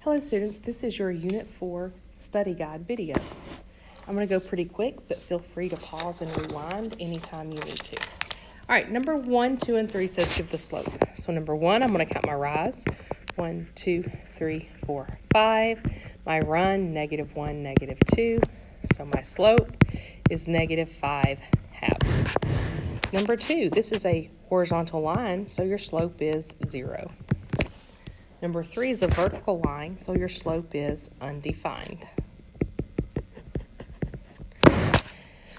Hello students, this is your Unit 4 study guide video. I'm going to go pretty quick, but feel free to pause and rewind anytime you need to. All right, number 1, 2, and 3 says give the slope. So number 1, I'm going to count my rise. 1, 2, 3, 4, 5. My run, -1, -2. So my slope is -5 halves. Number 2, this is a horizontal line, so your slope is 0. Number 3 is a vertical line, so your slope is undefined.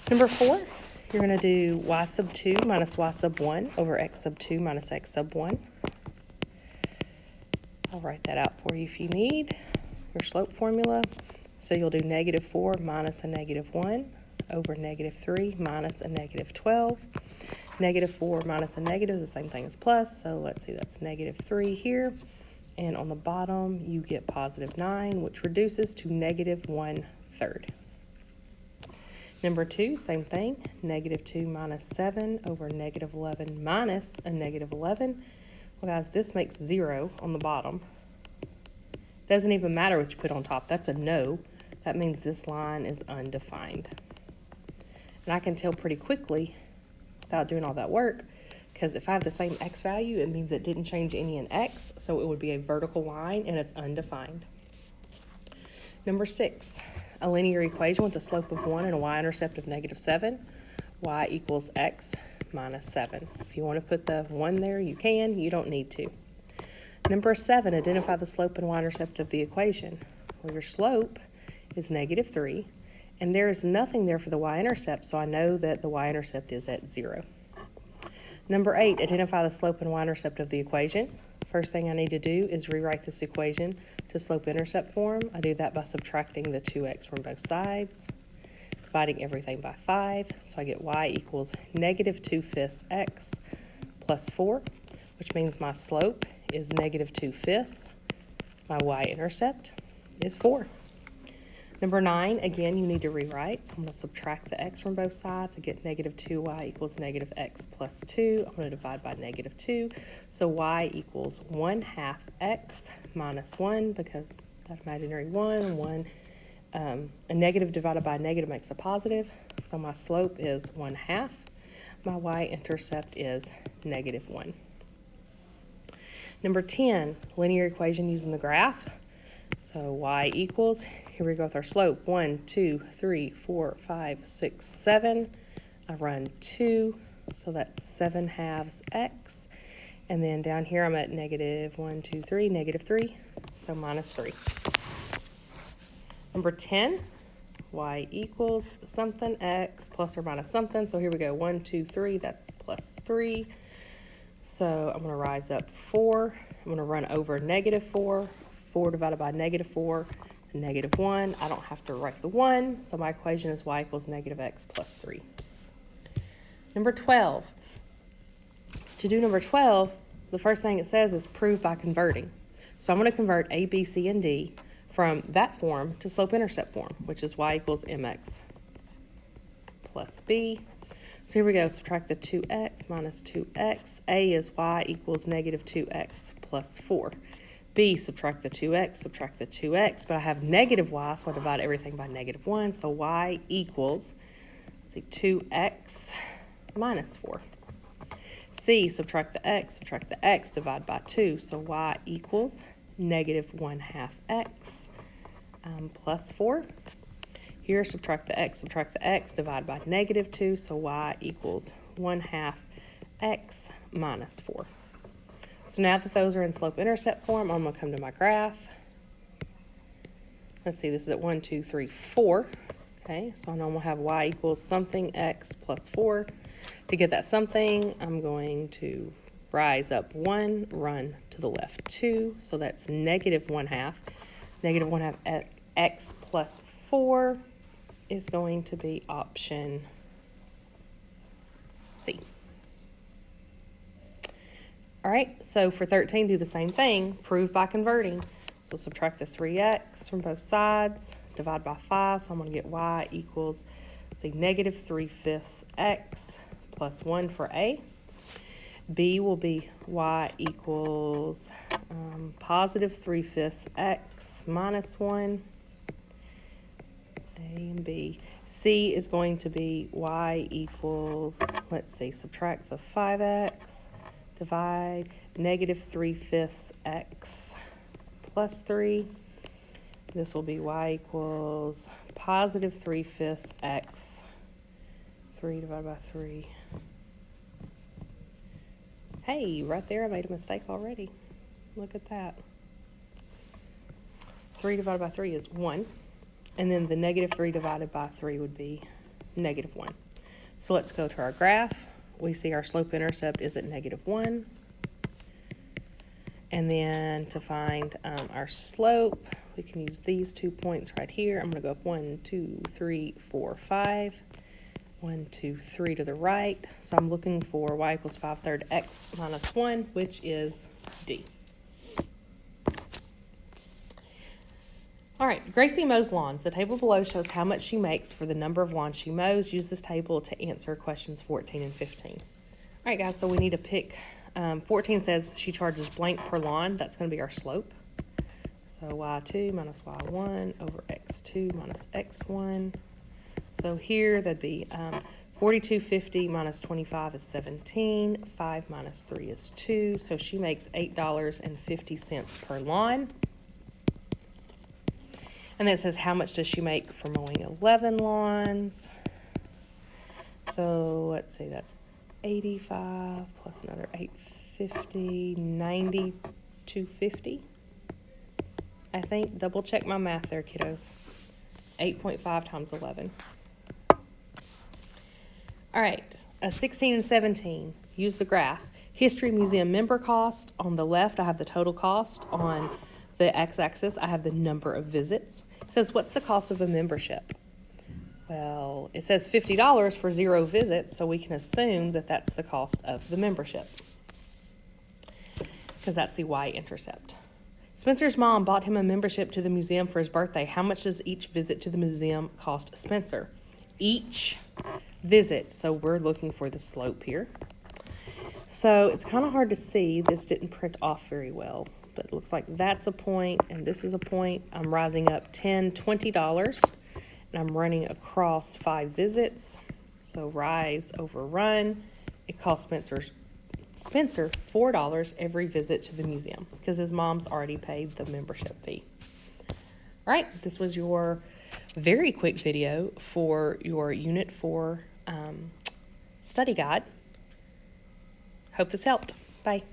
Number 4, you're going to do y sub 2 minus y sub 1 over x sub 2 minus x sub 1. I'll write that out for you if you need. Your slope formula. So you'll do -4 minus a -1 over -3 minus a -12. -4 minus a negative is the same thing as plus, so let's see, that's -3 here. And on the bottom, you get +9, which reduces to -1/3. Number 2, same thing, -2 minus 7 over -11 minus a -11. Well, guys, this makes 0 on the bottom. Doesn't even matter what you put on top. That's a no. That means this line is undefined. And I can tell pretty quickly, without doing all that work, because if I have the same x value, it means it didn't change any in x, so it would be a vertical line, and it's undefined. Number 6, a linear equation with a slope of 1 and a y-intercept of -7. Y equals x minus 7. If you want to put the 1 there, you can. You don't need to. Number 7, identify the slope and y-intercept of the equation. Well, your slope is -3, and there is nothing there for the y-intercept, so I know that the y-intercept is at 0. Number 8, identify the slope and y-intercept of the equation. First thing I need to do is rewrite this equation to slope-intercept form. I do that by subtracting the 2x from both sides, dividing everything by 5. So I get y equals -2/5 x plus 4, which means my slope is -2/5. My y-intercept is 4. Number 9, again, you need to rewrite. So I'm going to subtract the x from both sides. I get -2y equals -x plus 2. I'm going to divide by -2. So y equals 1/2 x minus 1, because that imaginary 1, a negative divided by a negative makes a positive. So my slope is 1/2. My y-intercept is -1. Number 10, linear equation using the graph. So y equals, here we go with our slope, 1, 2, 3, 4, 5, 6, 7. I run 2, so that's 7/2 x. And then down here I'm at -1, 2, 3, -3, so -3. Number 10, y equals something x plus or minus something. So here we go, 1, 2, 3, that's +3. So I'm going to rise up 4. I'm going to run over -4. 4 divided by -4, -1. I don't have to write the 1, so my equation is y equals -x plus 3. Number 12. To do number 12, the first thing it says is prove by converting. So I'm going to convert a, b, c, and d from that form to slope-intercept form, which is y equals mx plus b. So here we go, subtract the 2x minus 2x. A is y equals -2x plus 4. B, subtract the 2x, subtract the 2x, but I have -y, so I divide everything by -1, so y equals, let's see, 2x minus 4. C, subtract the x, divide by 2, so y equals -1/2 x plus 4. Here, subtract the x, divide by -2, so y equals 1/2 x minus 4. So now that those are in slope-intercept form, I'm going to come to my graph. Let's see, this is at 1, 2, 3, 4. Okay, so I know I'm going to have y equals something x plus 4. To get that something, I'm going to rise up 1, run to the left 2. So that's -1/2. -1/2 x plus 4 is going to be option C. All right, so for 13, do the same thing, prove by converting. So subtract the 3x from both sides, divide by 5, so I'm going to get y equals, let's see, -3/5 x plus 1 for A. B will be y equals positive 3/5 x minus 1. A and B. C is going to be y equals, let's see, subtract the 5x, divide negative 3/5 x plus 3. This will be y equals positive 3/5 x, 3 divided by 3. Hey, right there I made a mistake already. Look at that. 3 divided by 3 is 1. And then the negative 3 divided by 3 would be negative 1. So let's go to our graph. We see our slope-intercept is at negative 1. And then to find our slope, we can use these 2 points right here. I'm going to go up 1, 2, 3, 4, 5. 1, 2, 3 to the right. So I'm looking for y equals 5/3 x minus 1, which is D. All right, Gracie mows lawns. The table below shows how much she makes for the number of lawns she mows. Use this table to answer questions 14 and 15. All right, guys, so we need to pick, 14 says she charges blank per lawn. That's going to be our slope. So y2 minus y1 over x2 minus x1. So here that'd be 42.50 minus 25 is 17. 5 minus 3 is 2. So she makes $8.50 per lawn. And then it says how much does she make for mowing 11 lawns. So let's see, that's 85 plus another 850, 92.50. I think, double check my math there, kiddos. 8.5 times 11. All right, 16 and 17, use the graph. History Museum member cost. On the left, I have the total cost. On the x-axis, I have the number of visits. It says, what's the cost of a membership? Well, it says $50 for 0 visits, so we can assume that that's the cost of the membership, because that's the y-intercept. Spencer's mom bought him a membership to the museum for his birthday. How much does each visit to the museum cost Spencer? Each visit, so we're looking for the slope here. So it's kind of hard to see. This didn't print off very well, but it looks like that's a point and this is a point. I'm rising up $10, $20, and I'm running across 5 visits. So rise over run. It costs Spencer $4 every visit to the museum because his mom's already paid the membership fee. All right, this was your very quick video for your Unit 4 study guide. Hope this helped. Bye.